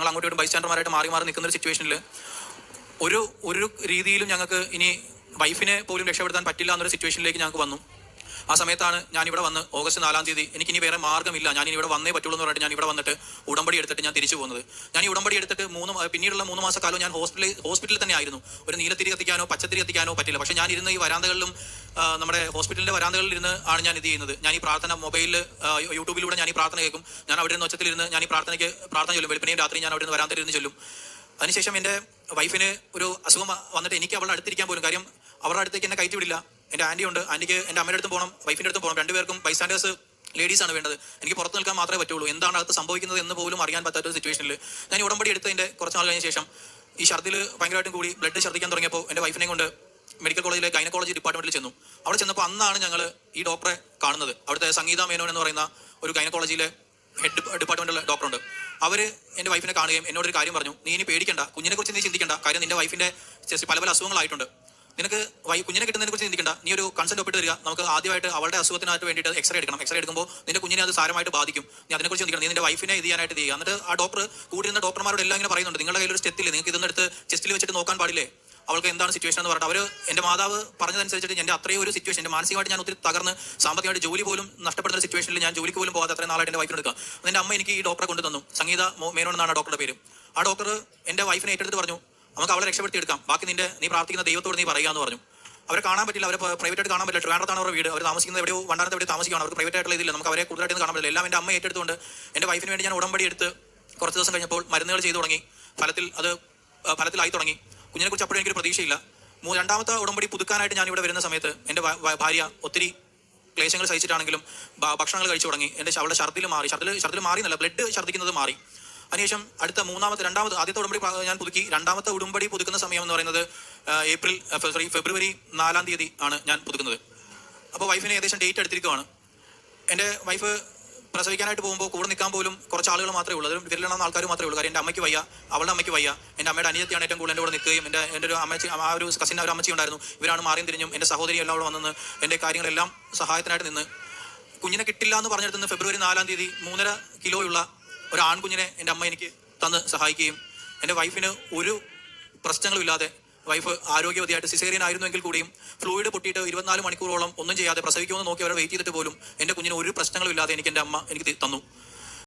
ഞങ്ങൾ അങ്ങോട്ടും ഇങ്ങോട്ടും ബൈസ്റ്റാൻഡർമാരായിട്ട് മാറി മാറി നിൽക്കുന്ന ഒരു സിറ്റുവേഷനിൽ ഒരു രീതിയിലും ഞങ്ങൾക്ക് ഇനി വൈഫിനെ പോലും രക്ഷപ്പെടുത്താൻ പറ്റില്ല എന്നൊരു സിറ്റുവേഷനിലേക്ക് ഞങ്ങൾക്ക് വന്നു. ആ സമയത്താണ് ഞാനിവിടെ വന്ന് ഓഗസ്റ്റ് 4-ാം തീയതി എനിക്കിനി വേറെ മാർഗ്ഗമില്ല, ഞാനിനി ഇവിടെ വന്നേ പറ്റുള്ളൂ എന്ന് പറഞ്ഞിട്ട് ഞാൻ ഇവിടെ വന്നിട്ട് ഉടമ്പടി എടുത്തിട്ട് ഞാൻ തിരിച്ചു പോകുന്നത്. ഞാൻ ഈ ഉടമ്പടി എടുത്തിട്ട് പിന്നീടുള്ള 3 മാസക്കാലം ഞാൻ ഹോസ്പിറ്റലിൽ തന്നെ ആയിരുന്നു. ഒരു നീലത്തിരി കത്തിക്കാനോ പച്ചത്തിരി കത്തിക്കാനോ പറ്റില്ല. പക്ഷേ ഞാൻ ഇരുന്ന് ഈ വരാന്തകളിലും നമ്മുടെ ഹോസ്പിറ്റലിന്റെ വരാന്തകളിൽ ഇരുന്ന് ആണ് ഞാൻ ഇത് ചെയ്യുന്നത്. ഞാൻ ഈ പ്രാർത്ഥന മൊബൈലിൽ യൂട്യൂബിലൂടെ ഞാൻ ഈ പ്രാർത്ഥന കേൾക്കും. ഞാൻ അവിടെ നിന്ന് ഒച്ചത്തിലിരുന്ന് ഞാൻ ഈ പ്രാർത്ഥന ചൊല്ലും. വെളുപ്പിനെയും രാത്രി ഞാൻ അവിടെ നിന്ന് വരാന്തയിൽ ഇരുന്ന് ചൊല്ലും. അതിനുശേഷം എൻ്റെ വൈഫിന് ഒരു അസുഖം വന്നിട്ട് എനിക്ക് അവളുടെ അടുത്തിരിക്കാൻ പോലും, കാര്യം അവരുടെ അടുത്തേക്ക് എന്നെ കയറ്റി വിടില്ല. എൻ്റെ ആൻറ്റി ഉണ്ട്, ആൻറ്റിക്ക് എൻ്റെ അമ്മയുടെ അടുത്തും പോകണം, വൈഫിൻ്റെ അടുത്തും പോകണം. രണ്ടുപേർക്കും ബൈസ്റ്റാൻഡേഴ്സ് ലേഡീസാണ് വേണ്ടത്. എനിക്ക് പുറത്ത് നിൽക്കാൻ മാത്രമേ പറ്റുള്ളൂ. എന്താണ് അകത്ത് സംഭവിക്കുന്നത് എന്ന് പോലും അറിയാൻ പറ്റാത്ത ഒരു സിറ്റുവേഷനിൽ ഞാൻ ഈ ഉടമ്പടി എടുത്തതിൻ്റെ കുറച്ച് നാൾ കഴിഞ്ഞ ശേഷം ഈ ഛർദിൽ ഭയങ്കരമായിട്ടും കൂടി ബ്ലഡ് ഛർദ്ദിക്കാൻ തുടങ്ങിയപ്പോൾ എൻ്റെ വൈഫിനെ കൊണ്ട് മെഡിക്കൽ കോളേജിലെ ഗൈനക്കോളജി ഡിപ്പാർട്ട്മെന്റിൽ ചെന്നു. അവിടെ ചെന്നപ്പോൾ അന്നാണ് ഞങ്ങൾ ഈ ഡോക്ടറെ കാണുന്നത്. അവിടുത്തെ സംഗീത മേനോൻ എന്ന് പറയുന്ന ഒരു ഗൈനക്കോളജിയിലെ ഹെഡ് ഡിപ്പാർട്ട്മെന്റിലെ ഡോക്ടറുണ്ട്. അവർ എൻ്റെ വൈഫിനെ കാണുകയും എന്നോടൊരു കാര്യം പറഞ്ഞു, നീ ഇനി പേടിക്കണ്ട, കുഞ്ഞിനെ കുറിച്ച് നീ ചിന്തിക്കണ്ട, കാര്യം നിന്റെ വൈഫിന്റെ പല അസുഖങ്ങളായിട്ടുണ്ട്, നിനക്ക് കുഞ്ഞിനെ കിട്ടുന്നതിനെ കുറിച്ച് ചിന്തിക്കണ്ട, നീ ഒരു കൺസെന്റ് ഒപ്പിട്ട് തരിക, നമുക്ക് ആദ്യമായിട്ട് അവളുടെ അസുഖത്തിനായിട്ട് വേണ്ടിയിട്ട് എക്സ്റേ എടുക്കണം. എക്സ്റേ എടുക്കുമ്പോൾ നിന്റെ കുഞ്ഞിനെ അത് സാരമായിട്ട് ബാധിക്കും, നീ അതിനെക്കുറിച്ച് ചിന്തിക്കണം, നീ നിന്റെ വൈഫിനെ ഇത് ചെയ്യാനായിട്ട് ചെയ്യുക. എന്നിട്ട് ആ ഡോക്ടർ കൂടിയിരുന്ന ഡോക്ടർമാരോട് എല്ലാം ഇങ്ങനെ പറയുന്നുണ്ട്, നിങ്ങളുടെ കയ്യിൽ ഒരു സ്റ്റെത്തില്ലേ, നിങ്ങൾക്ക് ഇതൊന്നെടുത്ത് ചെസ്റ്റിൽ വെച്ചിട്ട് നോക്കാൻ പാടില്ലേ, അവൾക്ക് എന്താണ് സിറ്റുവേഷൻ എന്ന് പറഞ്ഞിട്ട് അവർ എൻ്റെ മാതാവ് പറഞ്ഞതനുസരിച്ചിട്ട് എൻ്റെ അത്രയും ഒരു സിറ്റുവേഷൻ, എൻ്റെ മാനസികമായിട്ട് ഞാൻ ഒത്തിരി തകർന്ന് സാമ്പത്തികമായിട്ട് ജോലി പോലും നഷ്ടപ്പെടുന്ന സിറ്റുവേഷനിൽ ഞാൻ ജോലിക്ക് പോലും പോകാതെ അത്രയും നാളായിട്ട് എൻ്റെ വൈഫിന് എടുക്കുക. എൻ്റെ അമ്മ എനിക്ക് ഈ ഡോക്ടറെ കൊണ്ടു തന്നു. സംഗീത മേനോൻ എന്നാണ് ഡോക്ടറുടെ പേര്. ആ ഡോക്ടർ എൻ്റെ വൈഫിനെ ഏറ്റെടുത്ത് പറഞ്ഞു, നമുക്ക് അവളെ രക്ഷപ്പെടുത്തി എടുക്കാം, ബാക്കി നീ പ്രാർത്ഥിക്കുന്ന ദൈവത്തോട് നീ പറയുക എന്ന് പറഞ്ഞു. അവരെ കാണാൻ പറ്റില്ല, അവരെ പ്രൈവറ്റായിട്ട് കാണാൻ പറ്റില്ല. ട്രിവാൻഡ്രത്താണ് അവരുടെ വീട്, അവർ താമസിക്കുന്നത് എവിടെയോ വണ്ടാനത്ത് എവിടെ താമസിക്കുകയാണ്, അവർക്ക് പ്രൈവറ്റ് ആയിട്ടുള്ള ഇതില്ല, നമുക്ക് അവരെ കൂടുതലായിട്ട് കാണാൻ പറ്റില്ല. എല്ലാം എൻ്റെ അമ്മ ഏറ്റെടുത്തുകൊണ്ട് എൻ്റെ വൈഫിന് വേണ്ടി ഞാൻ ഉടമ്പടി എടുത്ത് കുറച്ച് ദിവസം കഴിഞ്ഞപ്പോൾ മരുന്നുകൾ ചെയ്തു തുടങ്ങി. ഫലത്തിലായി തുടങ്ങി. കുഞ്ഞിനെ കുറിച്ച് അപ്പോഴും എനിക്കൊരു പ്രതീക്ഷയില്ല. രണ്ടാമത്തെ ഉടമ്പടി പുതുക്കാനായിട്ട് ഞാൻ ഇവിടെ വരുന്ന സമയത്ത് എൻ്റെ ഭാര്യ ഒത്തിരി ക്ലേശങ്ങൾ സഹിച്ചിട്ടാണെങ്കിലും ഭക്ഷണങ്ങൾ കഴിച്ചു തുടങ്ങി. അവളുടെ ഛർദിൽ മാറി എന്നല്ല, ബ്ലഡ് ഛർദിക്കുന്നത് മാറി. അതിനുശേഷം ആദ്യത്തെ ഉടമ്പടി ഞാൻ പുതുക്കി. രണ്ടാമത്തെ ഉടമ്പടി പുതുക്കുന്ന സമയം എന്ന് പറയുന്നത് ഫെബ്രുവരി 4-ാം തീയതി ആണ് ഞാൻ പുതുക്കുന്നത്. അപ്പോൾ വൈഫിന് ഏകദേശം ഡേറ്റ് എടുത്തിരിക്കുകയാണ്. എൻ്റെ വൈഫ് പ്രസവിക്കാനായിട്ട് പോകുമ്പോൾ കൂടെ നിൽക്കാൻ പോലും കുറച്ച് ആളുകൾ മാത്രമേ ഉള്ളൂ, അതിലും വിരലെണ്ണുന്ന ആൾക്കാർ മാത്രമേ ഉള്ളൂ. കാര്യം എൻ്റെ അമ്മയ്ക്ക് വയ്യ, അവളുടെ അമ്മയ്ക്ക് വയ്യ. എൻ്റെ അമ്മയുടെ അനിയത്തിയാണ് ഏറ്റവും കൂടുതൽ എൻ്റെ കൂടെ നിൽക്കുകയും എൻ്റെ ഒരു അമ്മച്ചി, ആ ഒരു കസിൻ, ഒരു അമ്മച്ചി ഉണ്ടായിരുന്നു. ഇവരാണ് മാറിയും തിരിഞ്ഞും എൻ്റെ സഹോദരി എല്ലാം അവിടെ വന്ന് എൻ്റെ കാര്യങ്ങളെല്ലാം സഹായത്തിനായിട്ട് നിന്ന് കുഞ്ഞിനെ കിട്ടില്ല എന്ന് പറഞ്ഞിടത്തുനിന്ന് ഫെബ്രുവരി 4-ാം തീയതി 3.5 കിലോയുള്ള ഒരു ആൺകുഞ്ഞിനെ എൻ്റെ അമ്മ എനിക്ക് തന്ന് സഹായിക്കുകയും എൻ്റെ വൈഫിന് ഒരു പ്രശ്നങ്ങളും ഇല്ലാതെ, വൈഫ് ആരോഗ്യവതിയായിട്ട് സിസേറിയൻ ആയിരുന്നുവെങ്കിൽ കൂടിയും ഫ്ലൂയിഡ് പൊട്ടിയിട്ട് 24 മണിക്കൂറോളം ഒന്നും ചെയ്യാതെ പ്രസവിക്കുമെന്ന് നോക്കി അവരെ വെയിറ്റ് ചെയ്തിട്ട് പോലും എൻ്റെ കുഞ്ഞിന് ഒരു പ്രശ്നങ്ങളും ഇല്ലാതെ എൻ്റെ അമ്മ എനിക്ക് തന്നു.